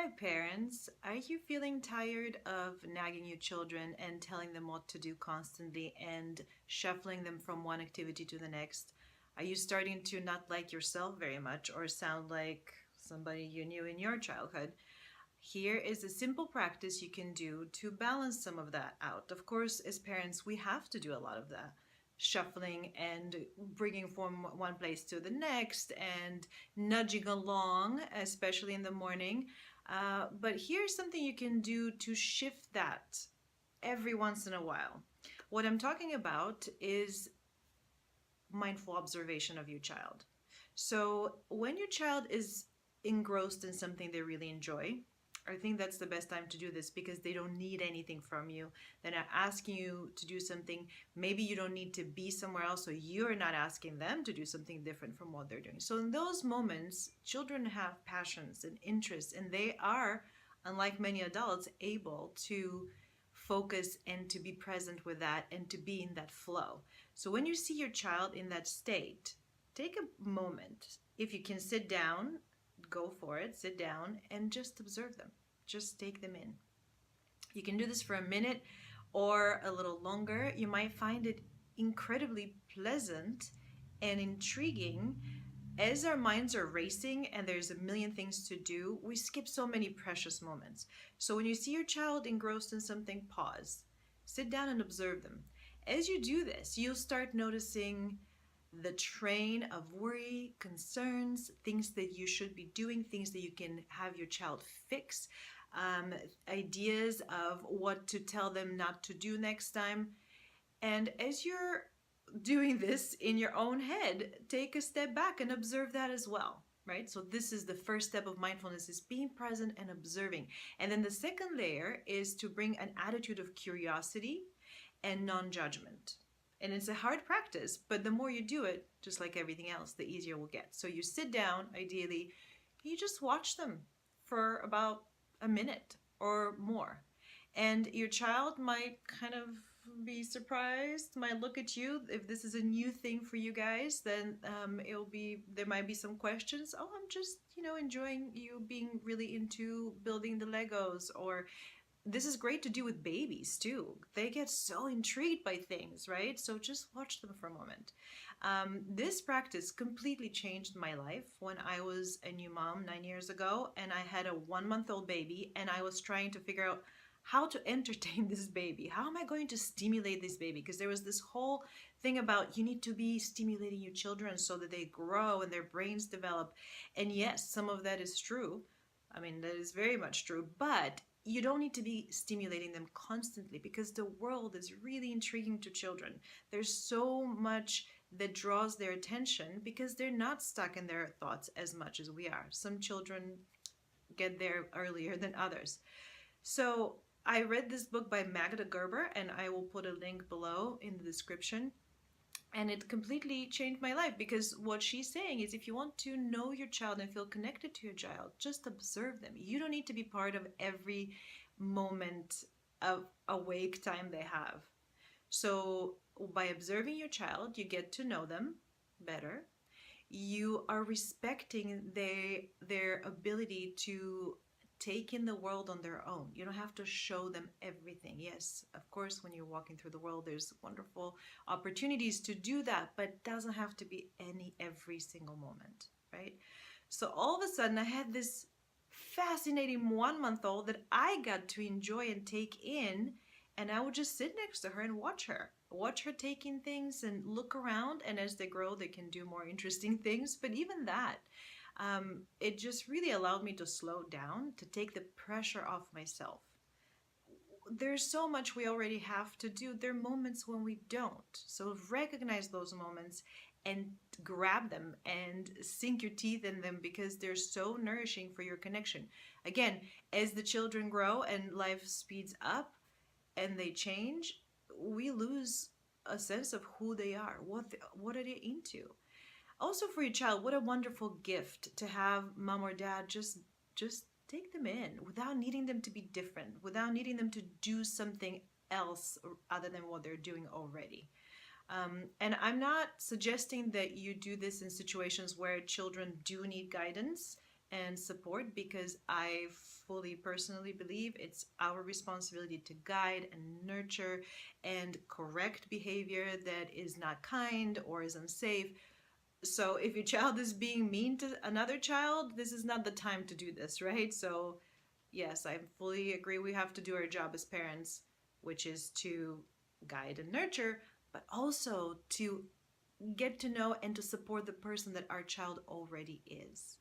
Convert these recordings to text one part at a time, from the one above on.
Hi, parents. Are you feeling tired of nagging your children and telling them what to do constantly and shuffling them from one activity to the next? Are you starting to not like yourself very much or sound like somebody you knew in your childhood? Here is a simple practice you can do to balance some of that out. Of course, as parents, we have to do a lot of that shuffling and bringing from one place to the next and nudging along, especially in the morning. But here's something you can do to shift that every once in a while. What I'm talking about is mindful observation of your child. So when your child is engrossed in something they really enjoy, I think that's the best time to do this because they don't need anything from you. They're not asking you to do something. Maybe you don't need to be somewhere else, so you're not asking them to do something different from what they're doing. So, in those moments, children have passions and interests, and they are, unlike many adults, able to focus and to be present with that and to be in that flow. So, when you see your child in that state, take a moment. If you can sit down, go for it, sit down, and just observe them. Just take them in. You can do this for a minute or a little longer. You might find it incredibly pleasant and intriguing. As our minds are racing and there's a million things to do, we skip so many precious moments. So when you see your child engrossed in something, pause. Sit down and observe them. As you do this, you'll start noticing the train of worry, concerns, things that you should be doing, things that you can have your child fix, ideas of what to tell them not to do next time. And as you're doing this in your own head, take a step back and observe that as well. Right? So this is the first step of mindfulness, is being present and observing. And then the second layer is to bring an attitude of curiosity and non-judgment. And it's a hard practice, but the more you do it, just like everything else, the easier it will get. So you sit down, ideally, you just watch them for about a minute or more. And your child might kind of be surprised, might look at you. If this is a new thing for you guys, then there might be some questions. Oh, I'm just, enjoying you being really into building the Legos, or this is great to do with babies too. They get so intrigued by things, right? So just watch them for a moment. This practice completely changed my life when I was a new mom 9 years ago, and I had a 1 month old baby, and I was trying to figure out how to entertain this baby. How am I going to stimulate this baby? Because there was this whole thing about you need to be stimulating your children so that they grow and their brains develop. And yes, some of that is true. I mean, that is very much true. But you don't need to be stimulating them constantly because the world is really intriguing to children. There's so much that draws their attention because they're not stuck in their thoughts as much as we are. Some children get there earlier than others. So I read this book by Magda Gerber, and I will put a link below in the description. And it completely changed my life because what she's saying is if you want to know your child and feel connected to your child, just observe them. You don't need to be part of every moment of awake time they have. So by observing your child, you get to know them better. You are respecting their ability to take in the world on their own. You don't have to show them everything. Yes, of course, when you're walking through the world, there's wonderful opportunities to do that, but it doesn't have to be every single moment, right? So all of a sudden, I had this fascinating 1 month old that I got to enjoy and take in, and I would just sit next to her and watch her taking things and look around. And as they grow, they can do more interesting things. But even that, it just really allowed me to slow down, to take the pressure off myself. There's so much we already have to do. There are moments when we don't. So recognize those moments and grab them and sink your teeth in them because they're so nourishing for your connection. Again, as the children grow and life speeds up and they change, we lose a sense of who they are, what are they into. Also for your child, what a wonderful gift to have mom or dad just take them in without needing them to be different, without needing them to do something else other than what they're doing already. And I'm not suggesting that you do this in situations where children do need guidance and support, because I fully personally believe it's our responsibility to guide and nurture and correct behavior that is not kind or is unsafe. So if your child is being mean to another child, this is not the time to do this, right? So yes, I fully agree. We have to do our job as parents, which is to guide and nurture, but also to get to know and to support the person that our child already is.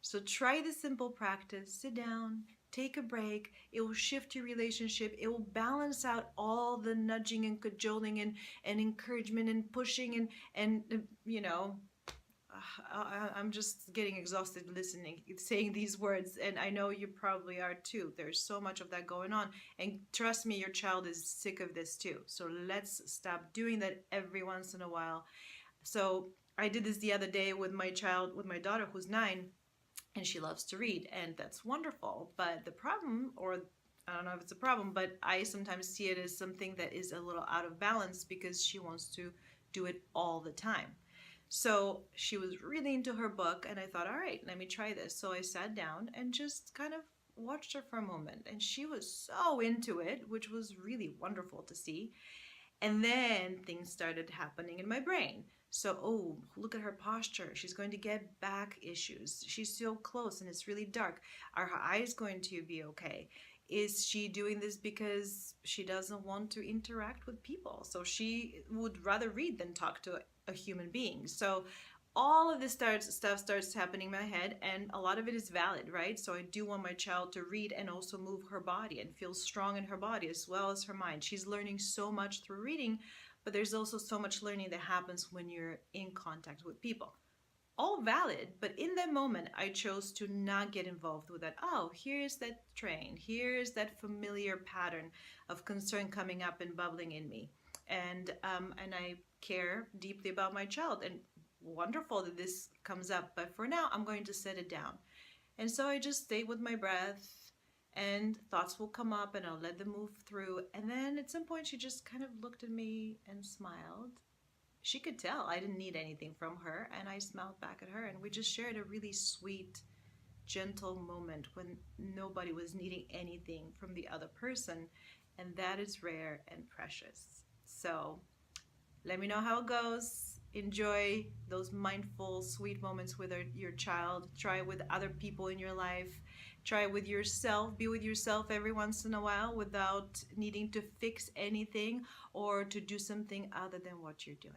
So try this simple practice. Sit down, take a break. It will shift your relationship. It will balance out all the nudging and cajoling and encouragement and pushing and you know, I'm just getting exhausted listening, saying these words, and I know you probably are too. There's so much of that going on, and trust me, your child is sick of this too. So let's stop doing that every once in a while. So I did this the other day with my child, with my daughter who's 9, and she loves to read, and that's wonderful. But the problem, or I don't know if it's a problem, but I sometimes see it as something that is a little out of balance because she wants to do it all the time. So she was really into her book, and I thought, all right, let me try this. So I sat down and just kind of watched her for a moment, and she was so into it, which was really wonderful to see. And then things started happening in my brain. So, oh, look at her posture. She's going to get back issues. She's so close and it's really dark. Are her eyes going to be okay? Is she doing this because she doesn't want to interact with people? So she would rather read than talk to a human being. So all of this stuff starts happening in my head, and a lot of it is valid, right? So I do want my child to read and also move her body and feel strong in her body as well as her mind. She's learning so much through reading, but there's also so much learning that happens when you're in contact with people. All valid, but in that moment I chose to not get involved with that. Oh, here's that train, here's that familiar pattern of concern coming up and bubbling in me, and I care deeply about my child, and wonderful that this comes up, but for now I'm going to set it down. And so I just stay with my breath, and thoughts will come up and I'll let them move through. And then at some point she just kind of looked at me and smiled. She could tell I didn't need anything from her, and I smiled back at her, and we just shared a really sweet, gentle moment when nobody was needing anything from the other person, and that is rare and precious. So let me know how it goes. Enjoy those mindful, sweet moments with your child. Try it with other people in your life. Try it with yourself. Be with yourself every once in a while without needing to fix anything or to do something other than what you're doing.